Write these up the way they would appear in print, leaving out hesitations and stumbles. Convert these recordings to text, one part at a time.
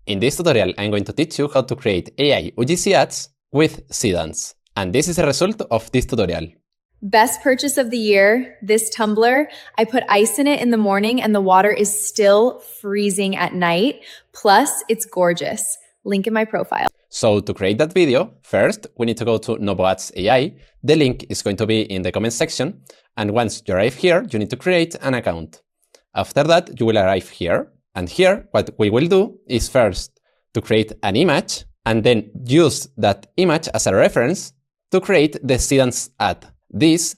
In this tutorial, I'm going to teach you how to create AI UGC ads with Seedance. And this is the result of this tutorial. Best purchase of the year, this tumbler. I put ice in it in the morning and the water is still freezing at night. Plus, it's gorgeous. Link in my profile. So to create that video, first, we need to go to novoads AI. The link is going to be in the comment section. And once you arrive here, you need to create an account. After that, you will arrive here. And here, what we will do is first to create an image and then use that image as a reference to create the Sedance ad. This,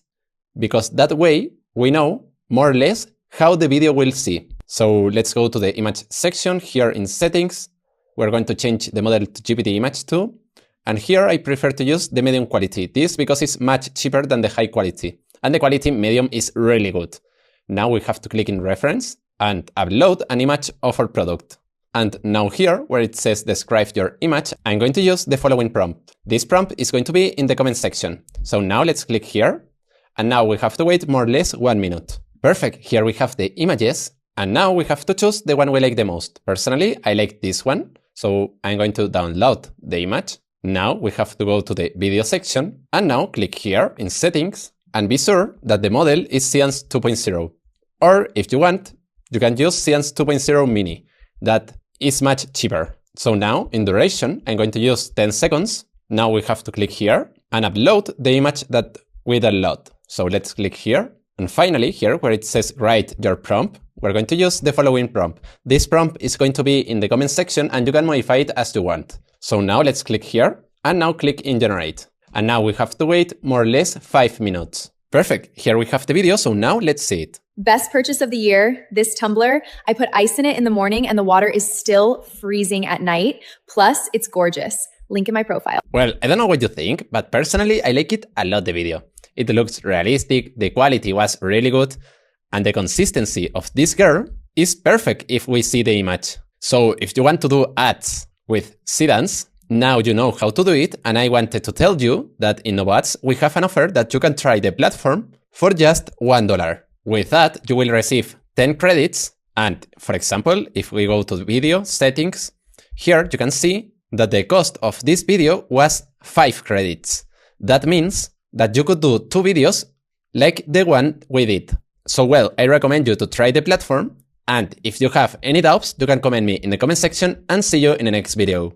because that way we know more or less how the video will see. So let's go to the image section here in settings. We're going to change the model to GPT image 2. And here I prefer to use the medium quality. This because it's much cheaper than the high quality. And the quality medium is really good. Now we have to click in reference and upload an image of our product. And now here, where it says describe your image, I'm going to use the following prompt. This prompt is going to be in the comment section. So now let's click here. And now we have to wait more or less 1 minute. Perfect. Here we have the images. And now we have to choose the one we like the most. Personally, I like this one. So I'm going to download the image. Now we have to go to the video section. And now click here in settings and be sure that the model is Sedance 2.0. Or if you want, you can use Sedance 2.0 mini. That is much cheaper. So now in duration, I'm going to use 10 seconds. Now we have to click here and upload the image that we download. So let's click here. And finally here where it says write your prompt, we're going to use the following prompt. This prompt is going to be in the comment section and you can modify it as you want. So now let's click here and now click in generate. And now we have to wait more or less 5 minutes. Perfect. Here we have the video. So now let's see it. Best purchase of the year, this tumbler. I put ice in it in the morning and the water is still freezing at night. Plus, it's gorgeous. Link in my profile. Well, I don't know what you think, but personally, I like it a lot, the video. It looks realistic, the quality was really good, and the consistency of this girl is perfect if we see the image. So if you want to do ads with Sedance, now you know how to do it, and I wanted to tell you that in novoads we have an offer that you can try the platform for just $1. With that, you will receive 10 credits. And for example, if we go to video settings, here you can see that the cost of this video was 5 credits. That means that you could do 2 videos like the one we did. So well, I recommend you to try the platform. And if you have any doubts, you can comment me in the comment section and see you in the next video.